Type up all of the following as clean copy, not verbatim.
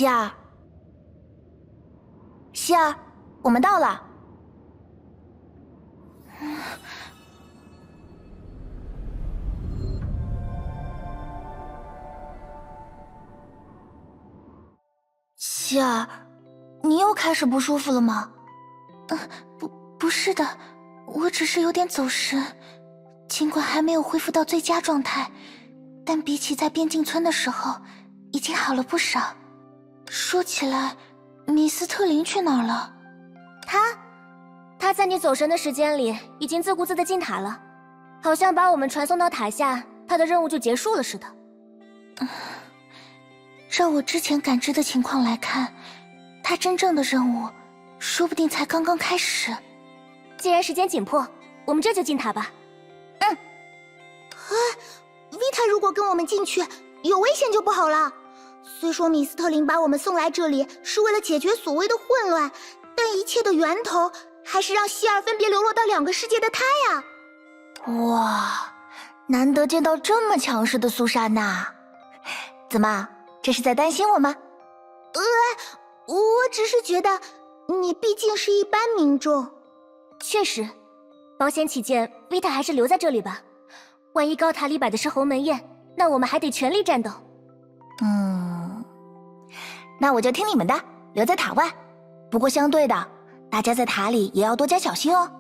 希儿，希儿，我们到了。希儿，你又开始不舒服了吗？不是的，我只是有点走神，尽管还没有恢复到最佳状态，但比起在边境村的时候，已经好了不少。说起来，米斯特林去哪儿了？他在你走神的时间里，已经自顾自的进塔了，好像把我们传送到塔下，他的任务就结束了似的。照我之前感知的情况来看，他真正的任务，说不定才刚刚开始。既然时间紧迫，我们这就进塔吧。维塔如果跟我们进去，有危险就不好了。虽说米斯特林把我们送来这里是为了解决所谓的混乱，但一切的源头还是让希尔分别流落到2个世界的他呀。哇，难得见到这么强势的苏莎娜，怎么，这是在担心我吗？我只是觉得你毕竟是一般民众。确实，保险起见，维塔还是留在这里吧。万一高塔里摆的是鸿门宴，那我们还得全力战斗。那我就听你们的，留在塔外。不过相对的，大家在塔里也要多加小心哦。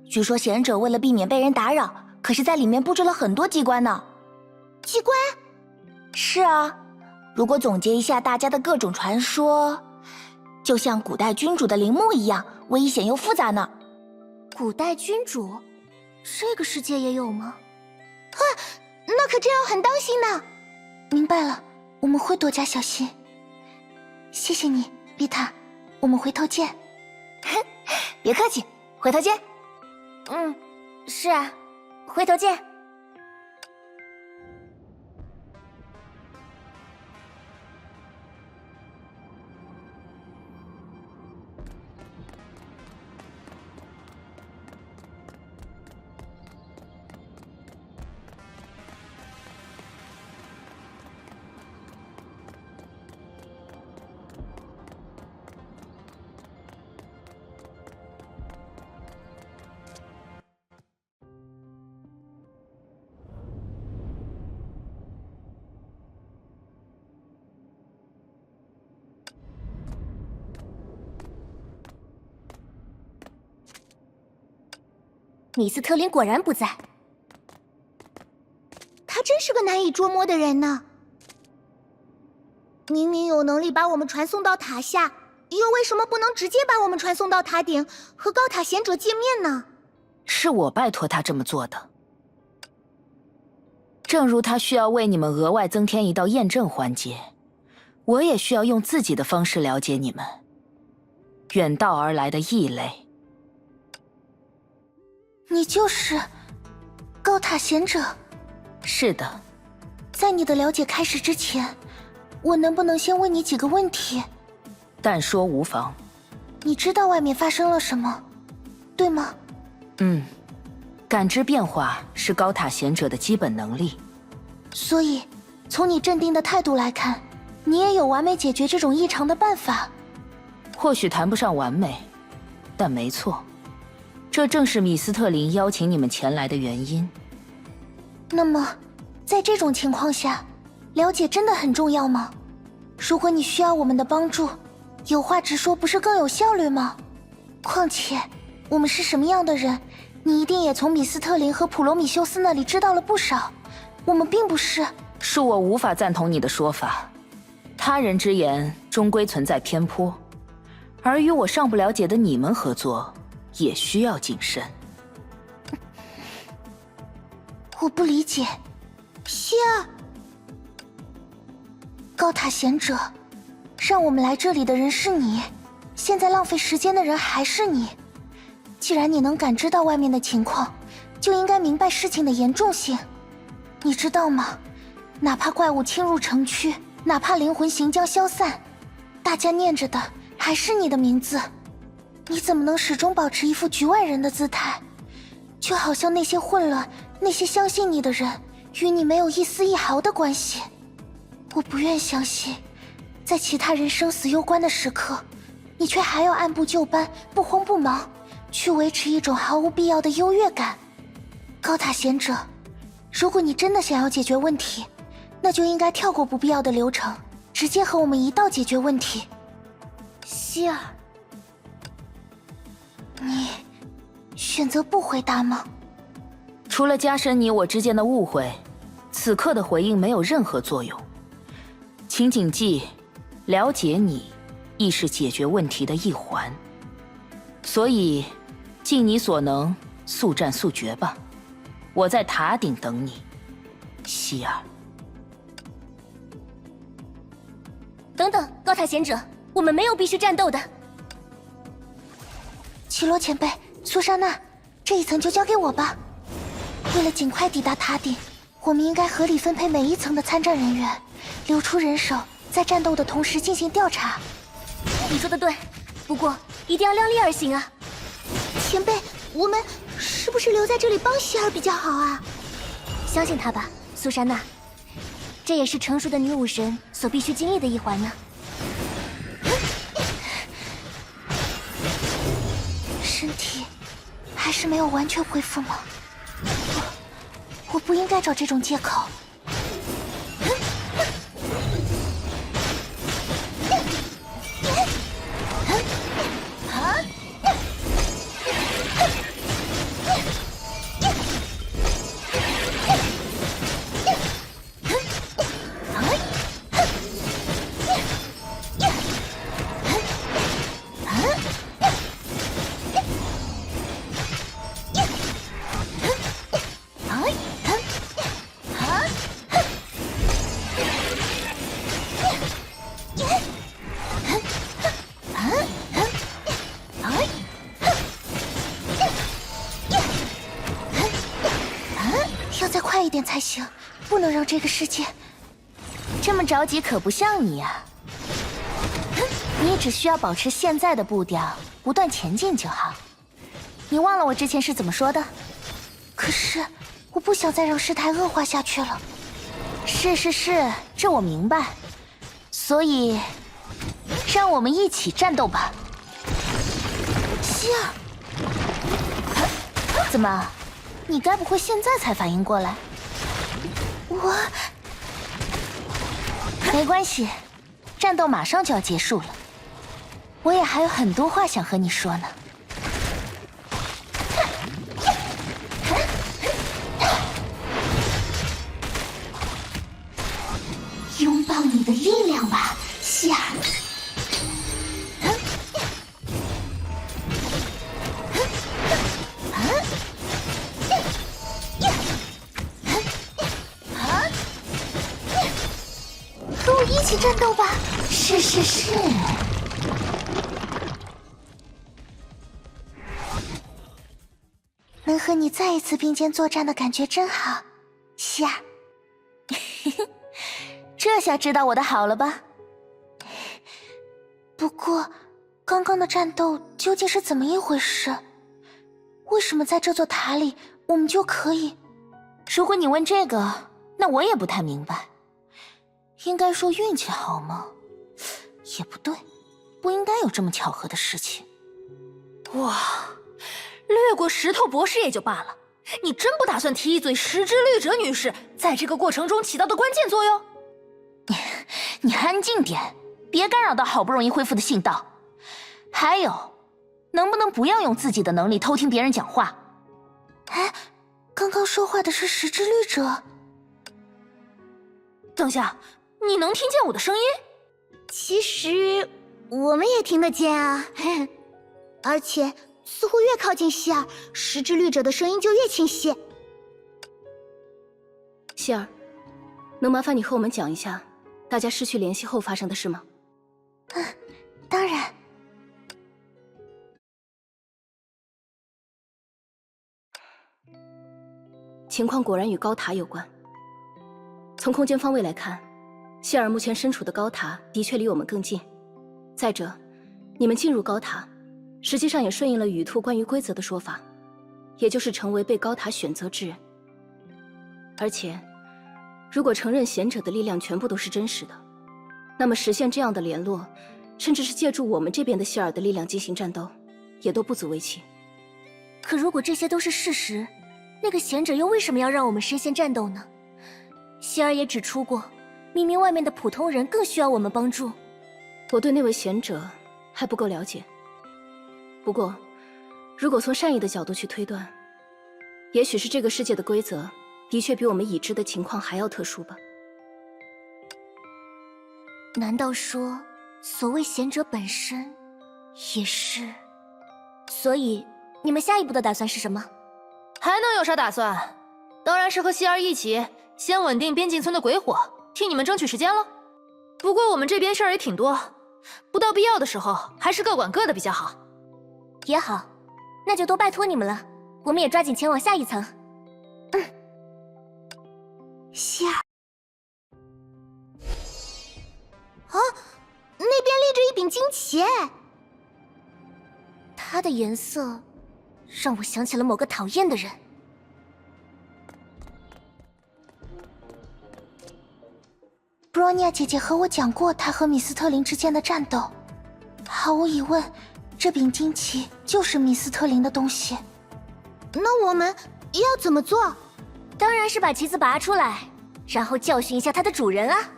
据说贤者为了避免被人打扰，可是在里面布置了很多机关呢。机关？是啊，如果总结一下大家的各种传说，就像古代君主的陵墓一样，危险又复杂呢。古代君主，这个世界也有吗？那可真要很当心呢。明白了，我们会多加小心。谢谢你，丽塔，我们回头见。别客气，回头见。是啊，回头见。米斯特林果然不在，他真是个难以捉摸的人呢。明明有能力把我们传送到塔下，又为什么不能直接把我们传送到塔顶和高塔贤者见面呢？是我拜托他这么做的。正如他需要为你们额外增添一道验证环节，我也需要用自己的方式了解你们。远道而来的异类。你就是高塔贤者？是的。在你的了解开始之前，我能不能先问你几个问题？但说无妨。你知道外面发生了什么，对吗？感知变化是高塔贤者的基本能力。所以，从你镇定的态度来看，你也有完美解决这种异常的办法。或许谈不上完美，但没错。这正是米斯特林邀请你们前来的原因。那么，在这种情况下，了解真的很重要吗？如果你需要我们的帮助，有话直说不是更有效率吗？况且，我们是什么样的人，你一定也从米斯特林和普罗米修斯那里知道了不少。我们并不是……恕我无法赞同你的说法。他人之言终归存在偏颇，而与我尚不了解的你们合作，也需要谨慎。我不理解。希儿，高塔贤者，让我们来这里的人是你，现在浪费时间的人还是你。既然你能感知到外面的情况，就应该明白事情的严重性。你知道吗？哪怕怪物侵入城区，哪怕灵魂行将消散，大家念着的还是你的名字。你怎么能始终保持一副局外人的姿态？就好像那些混乱，那些相信你的人，与你没有一丝一毫的关系。我不愿相信，在其他人生死攸关的时刻，你却还要按部就班、不慌不忙，去维持一种毫无必要的优越感。高塔贤者，如果你真的想要解决问题，那就应该跳过不必要的流程，直接和我们一道解决问题。希儿，你选择不回答吗？除了加深你我之间的误会，此刻的回应没有任何作用。请谨记，了解你亦是解决问题的一环。所以，尽你所能，速战速决吧。我在塔顶等你，希儿。等等，高塔贤者，我们没有必须战斗的。绮罗前辈，苏珊娜，这一层就交给我吧。为了尽快抵达塔顶，我们应该合理分配每一层的参战人员，留出人手，在战斗的同时进行调查。你说的对，不过一定要量力而行啊。前辈，我们是不是留在这里帮希儿比较好啊？相信他吧，苏珊娜，这也是成熟的女武神所必须经历的一环呢。身体还是没有完全恢复吗？我不应该找这种借口。要再快一点才行，不能让这个世界……这么着急可不像你呀。你只需要保持现在的步调，不断前进就好。你忘了我之前是怎么说的？可是我不想再让事态恶化下去了。是，这我明白。所以，让我们一起战斗吧。希儿，怎么？你该不会现在才反应过来？我……没关系，战斗马上就要结束了。我也还有很多话想和你说呢。拥抱你的力量吧，希儿。和我一起战斗吧！是。能和你再一次并肩作战的感觉真好，希儿。这下知道我的好了吧？不过，刚刚的战斗究竟是怎么一回事？为什么在这座塔里我们就可以？如果你问这个，那我也不太明白。应该说运气好吗？也不对，不应该有这么巧合的事情。哇，略过石头博士也就罢了，你真不打算提一嘴石之律者女士在这个过程中起到的关键作用？你安静点，别干扰到好不容易恢复的信道。还有，能不能不要用自己的能力偷听别人讲话？哎，刚刚说话的是石之律者。等下，你能听见我的声音？其实我们也听得见啊，而且似乎越靠近希儿，石之律者的声音就越清晰。希儿，能麻烦你和我们讲一下大家失去联系后发生的事吗？当然。情况果然与高塔有关。从空间方位来看，希尔目前身处的高塔的确离我们更近。再者，你们进入高塔，实际上也顺应了羽兔关于规则的说法，也就是成为被高塔选择之人。而且，如果承认贤者的力量全部都是真实的，那么实现这样的联络，甚至是借助我们这边的希尔的力量进行战斗，也都不足为奇。可如果这些都是事实，那个贤者又为什么要让我们身先战斗呢？希儿也指出过，明明外面的普通人更需要我们帮助。我对那位贤者还不够了解，不过，如果从善意的角度去推断，也许是这个世界的规则的确比我们已知的情况还要特殊吧。难道说，所谓贤者本身也是？所以，你们下一步的打算是什么？还能有啥打算？当然是和希儿一起，先稳定边境村的鬼火，替你们争取时间了。不过我们这边事儿也挺多，不到必要的时候，还是各管各的比较好。也好，那就都拜托你们了。我们也抓紧前往下一层。希儿，啊，那边立着一柄旌旗，它的颜色让我想起了某个讨厌的人。布罗尼亚姐姐和我讲过她和米斯特林之间的战斗，毫无疑问，这柄旌旗就是米斯特林的东西。那我们要怎么做？当然是把旗子拔出来，然后教训一下它的主人啊！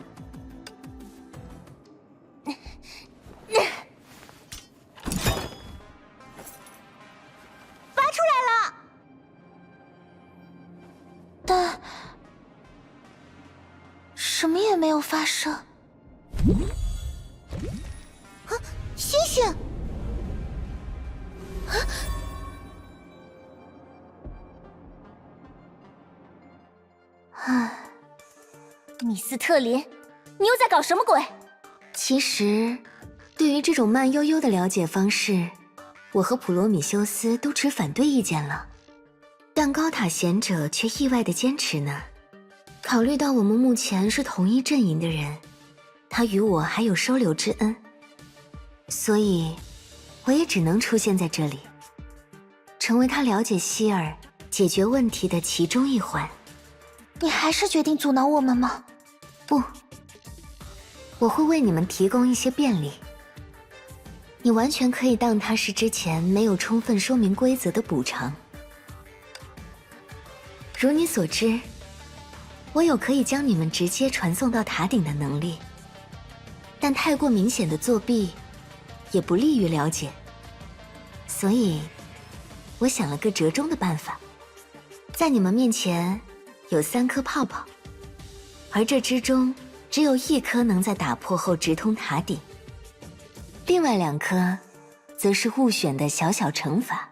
拔出来了！但什么也没有发生。啊，星星！啊！米斯特林，你又在搞什么鬼？其实，对于这种慢悠悠的了解方式，我和普罗米修斯都持反对意见了，但高塔贤者却意外地坚持呢。考虑到我们目前是同一阵营的人，他与我还有收留之恩，所以我也只能出现在这里，成为他了解希尔、解决问题的其中一环。你还是决定阻挠我们吗？不，我会为你们提供一些便利。你完全可以当它是之前没有充分说明规则的补偿。如你所知，我有可以将你们直接传送到塔顶的能力，但太过明显的作弊也不利于了解，所以我想了个折中的办法。在你们面前有3颗泡泡，而这之中只有1颗能在打破后直通塔顶，另外2颗则是误选的小小惩罚。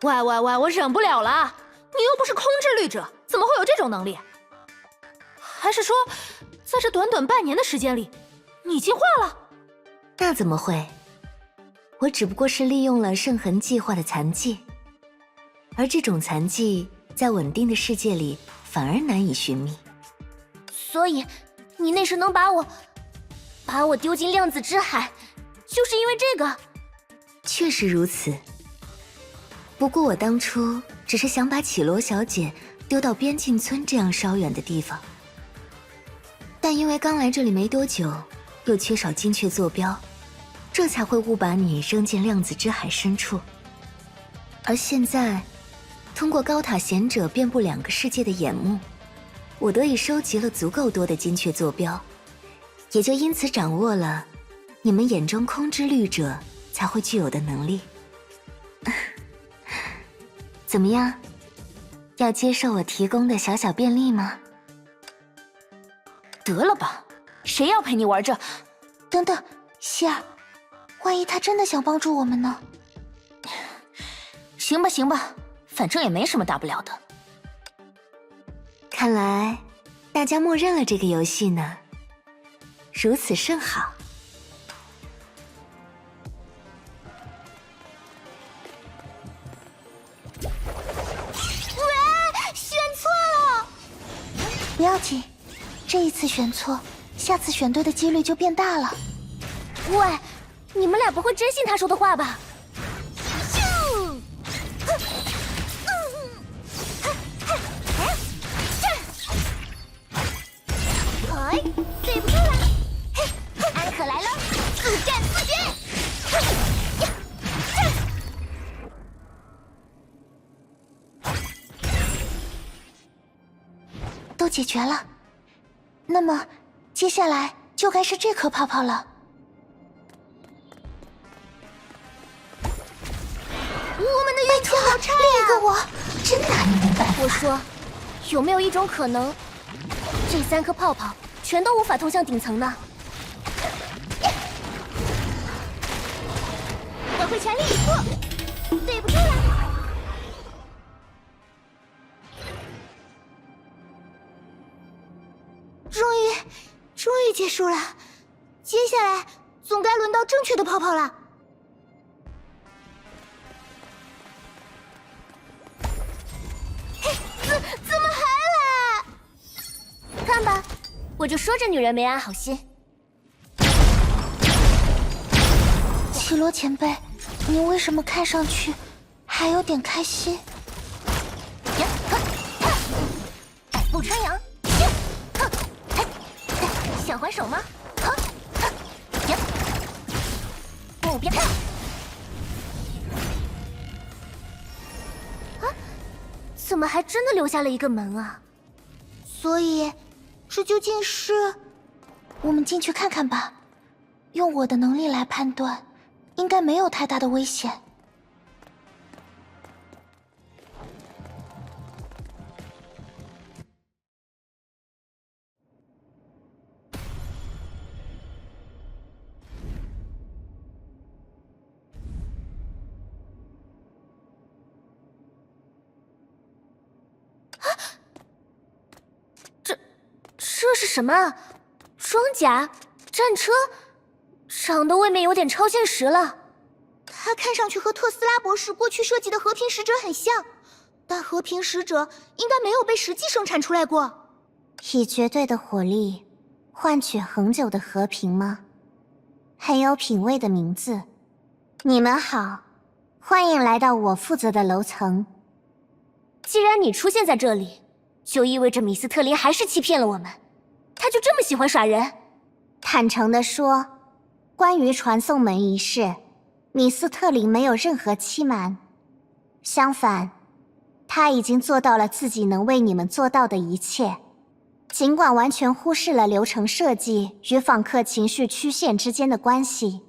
喂，我忍不了了！你又不是空之律者，怎么会有这种能力？还是说，在这短短半年的时间里，你进化了？那怎么会？我只不过是利用了圣痕计划的残迹，而这种残迹在稳定的世界里反而难以寻觅。所以，你那时能把我丢进量子之海，就是因为这个？确实如此。不过我当初只是想把绮罗小姐丢到边境村这样稍远的地方，但因为刚来这里没多久，又缺少精确坐标，这才会误把你扔进量子之海深处。而现在，通过高塔贤者遍布2个世界的眼目，我得以收集了足够多的精确坐标，也就因此掌握了你们眼中空之律者才会具有的能力。怎么样？要接受我提供的小小便利吗？得了吧，谁要陪你玩这？等等，希儿，万一他真的想帮助我们呢？行吧行吧，反正也没什么大不了的。看来大家默认了这个游戏呢，如此甚好。选错了！不要紧，这一次选错，下次选对的几率就变大了。喂，你们俩不会真信他说的话吧？哎，对不住了！嘿，哈！解决了。那么，接下来就该是这颗泡泡了。我们的运气好差另一呀！个我真拿你没办法。我说，有没有一种可能，这3颗泡泡全都无法通向顶层呢？我会全力以赴，对不住了。终于结束了，接下来总该轮到正确的泡泡了。怎么还来？看吧，我就说这女人没安好心。绮罗前辈，你为什么看上去还有点开心？百步穿杨，想还手吗？目标。怎么还真的留下了一个门啊？所以，这究竟是……我们进去看看吧。用我的能力来判断，应该没有太大的危险。这是什么啊？装甲、战车，长得未免有点超现实了。它看上去和特斯拉博士过去设计的和平使者很像，但和平使者应该没有被实际生产出来过。以绝对的火力换取恒久的和平吗？很有品味的名字。你们好，欢迎来到我负责的楼层。既然你出现在这里，就意味着米斯特林还是欺骗了我们。他就这么喜欢耍人？坦诚地说，关于传送门一事，米斯特林没有任何欺瞒。相反，他已经做到了自己能为你们做到的一切。尽管完全忽视了流程设计与访客情绪曲线之间的关系，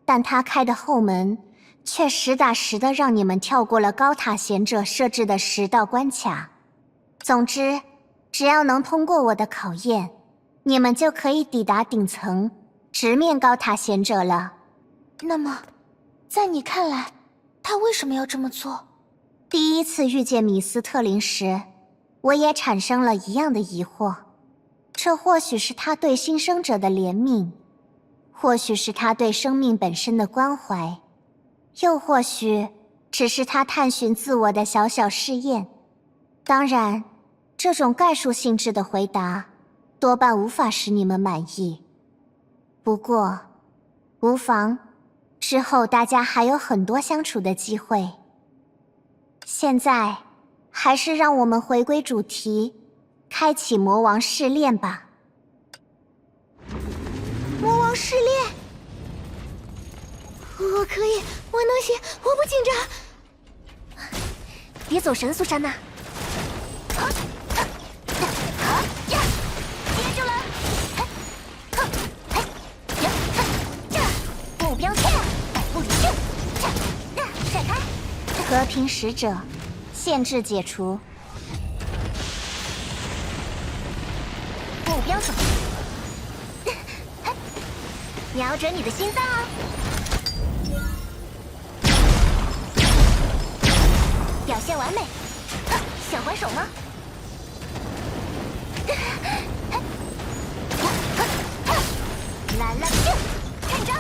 但他开的后门却实打实的让你们跳过了高塔贤者设置的10道关卡。总之，只要能通过我的考验，你们就可以抵达顶层，直面高塔贤者了。那么，在你看来，他为什么要这么做？第一次遇见米斯特林时，我也产生了一样的疑惑。这或许是他对新生者的怜悯，或许是他对生命本身的关怀，又或许只是他探寻自我的小小试验。当然，这种概述性质的回答多半无法使你们满意。不过，无妨，之后大家还有很多相处的机会。现在，还是让我们回归主题，开启魔王试炼吧。魔王试炼，我可以，我能行，我不紧张。别走神，苏珊娜。接住了！目标线，百步直线，闪开！和平使者，限制解除。目标锁定，瞄准你的心脏哦！表现完美，想还手吗？来了，看招！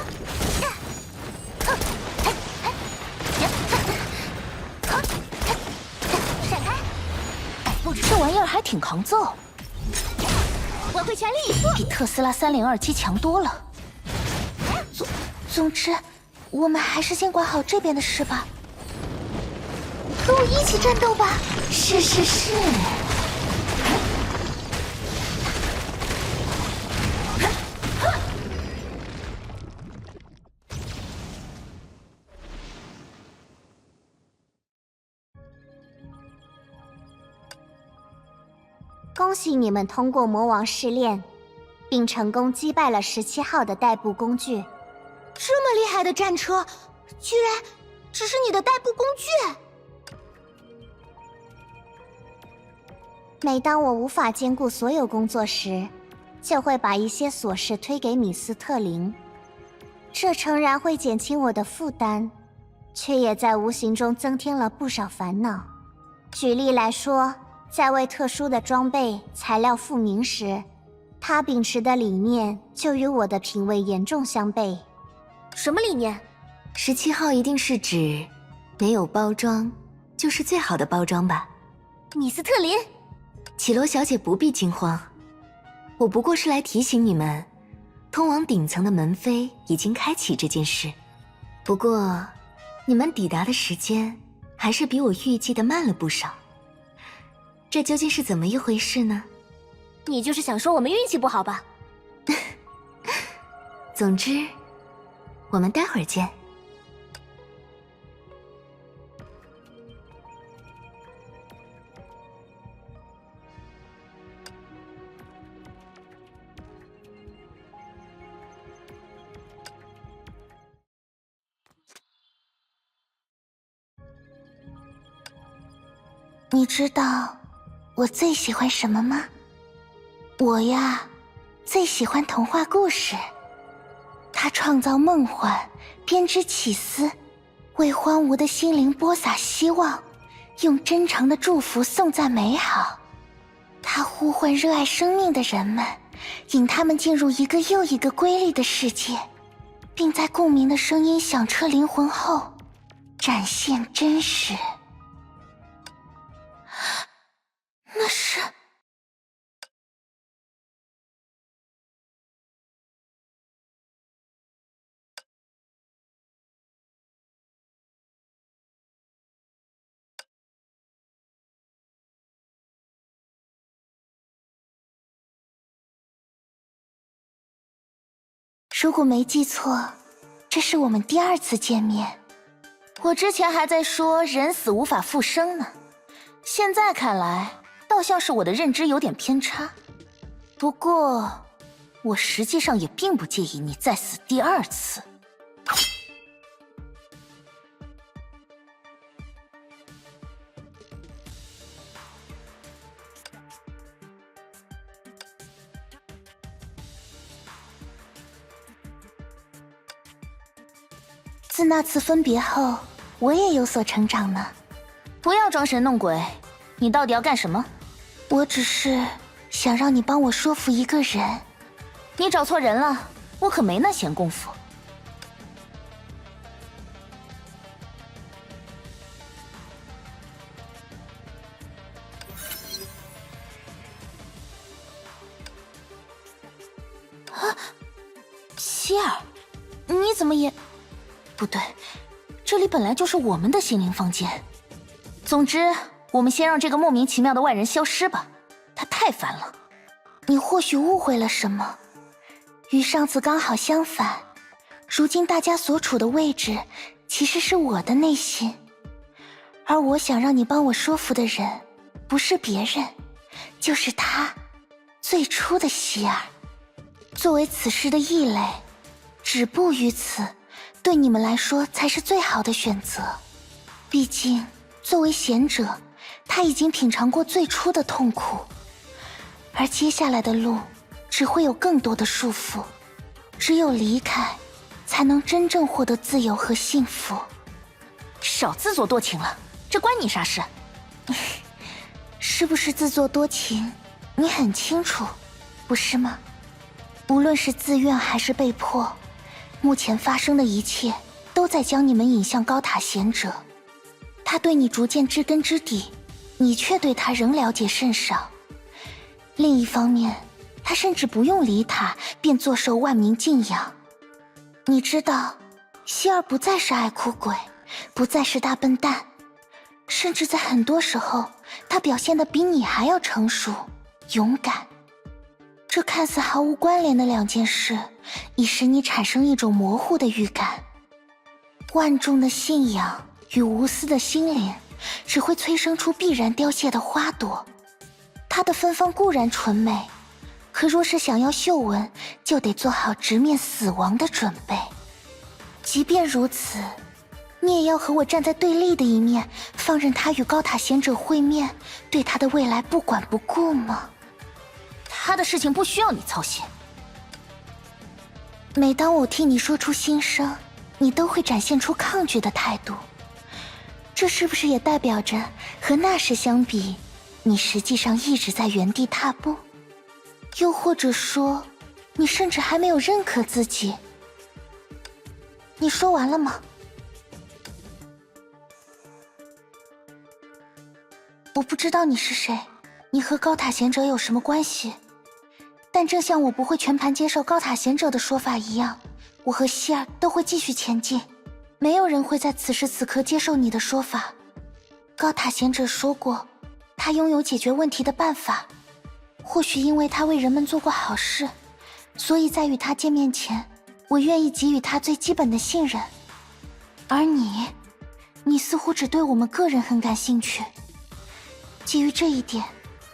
闪开！这玩意儿还挺抗揍，我会全力以赴。比特斯拉302机强多了。总之，我们还是先管好这边的事吧。和我一起战斗吧！是是是。恭喜你们通过魔王试炼，并成功击败了17号的代步工具。这么厉害的战车，居然只是你的代步工具！每当我无法兼顾所有工作时，就会把一些琐事推给米斯特林，这诚然会减轻我的负担，却也在无形中增添了不少烦恼。举例来说，在为特殊的装备材料复明时，他秉持的理念就与我的品味严重相悖。什么理念？17号一定是指没有包装就是最好的包装吧？米斯特林，绮罗小姐不必惊慌，我不过是来提醒你们，通往顶层的门扉已经开启这件事。不过，你们抵达的时间还是比我预计的慢了不少。这究竟是怎么一回事呢？你就是想说我们运气不好吧？总之，我们待会儿见。你知道我最喜欢什么吗？我呀，最喜欢童话故事。它创造梦幻，编织起司，为荒芜的心灵播撒希望，用真诚的祝福颂赞美好。它呼唤热爱生命的人们，引他们进入一个又一个瑰丽的世界，并在共鸣的声音响彻灵魂后，展现真实。那是……如果没记错，这是我们第2次见面。我之前还在说人死无法复生呢，现在看来倒像是我的认知有点偏差。不过，我实际上也并不介意你再死第2次。自那次分别后，我也有所成长呢。不要装神弄鬼，你到底要干什么？我只是想让你帮我说服一个人。你找错人了，我可没那闲工夫。啊，希尔，你怎么也……不对，这里本来就是我们的心灵房间。总之，我们先让这个莫名其妙的外人消失吧，他太烦了。你或许误会了什么，与上次刚好相反。如今大家所处的位置，其实是我的内心。而我想让你帮我说服的人，不是别人，就是他，最初的希尔。作为此事的异类，止步于此，对你们来说才是最好的选择。毕竟，作为贤者，他已经品尝过最初的痛苦，而接下来的路只会有更多的束缚。只有离开，才能真正获得自由和幸福。少自作多情了，这关你啥事？是不是自作多情，你很清楚，不是吗？无论是自愿还是被迫，目前发生的一切都在将你们引向高塔贤者。他对你逐渐知根知底，你却对他仍了解甚少。另一方面，他甚至不用理塔便坐受万民敬仰。你知道，希尔不再是爱哭鬼，不再是大笨蛋，甚至在很多时候，他表现得比你还要成熟、勇敢。这看似毫无关联的2件事，已使你产生一种模糊的预感。万众的信仰与无私的心灵，只会催生出必然凋谢的花朵。她的芬芳固然纯美，可若是想要嗅闻，就得做好直面死亡的准备。即便如此，你也要和我站在对立的一面，放任他与高塔贤者会面，对他的未来不管不顾吗？他的事情不需要你操心。每当我替你说出心声，你都会展现出抗拒的态度，这是不是也代表着和那时相比，你实际上一直在原地踏步？又或者说，你甚至还没有认可自己？你说完了吗？我不知道你是谁，你和高塔贤者有什么关系？但正像我不会全盘接受高塔贤者的说法一样，我和希儿都会继续前进。没有人会在此时此刻接受你的说法。高塔贤者说过，他拥有解决问题的办法。或许因为他为人们做过好事，所以在与他见面前，我愿意给予他最基本的信任。而你似乎只对我们个人很感兴趣。基于这一点，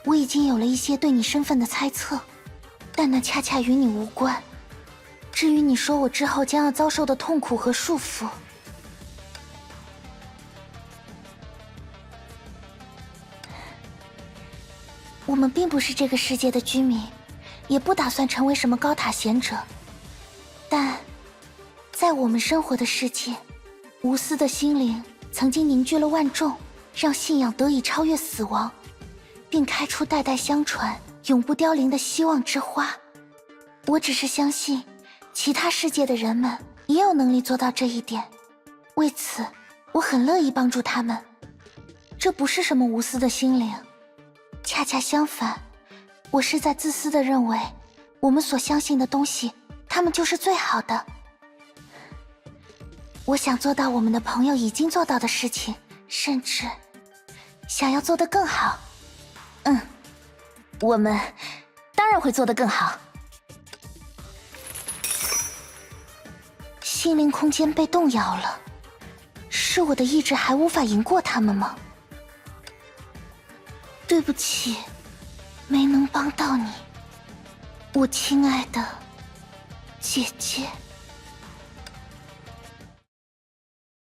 我已经有了一些对你身份的猜测，但那恰恰与你无关。至于你说我之后将要遭受的痛苦和束缚，我们并不是这个世界的居民，也不打算成为什么高塔贤者，但在我们生活的世界，无私的心灵曾经凝聚了万众，让信仰得以超越死亡，并开出代代相传、永不凋零的希望之花。我只是相信，其他世界的人们也有能力做到这一点，为此，我很乐意帮助他们。这不是什么无私的心灵，恰恰相反，我是在自私地认为，我们所相信的东西，他们就是最好的。我想做到我们的朋友已经做到的事情，甚至想要做得更好。我们当然会做得更好。心灵空间被动摇了，是我的意志还无法赢过他们吗？对不起，没能帮到你，我亲爱的姐姐。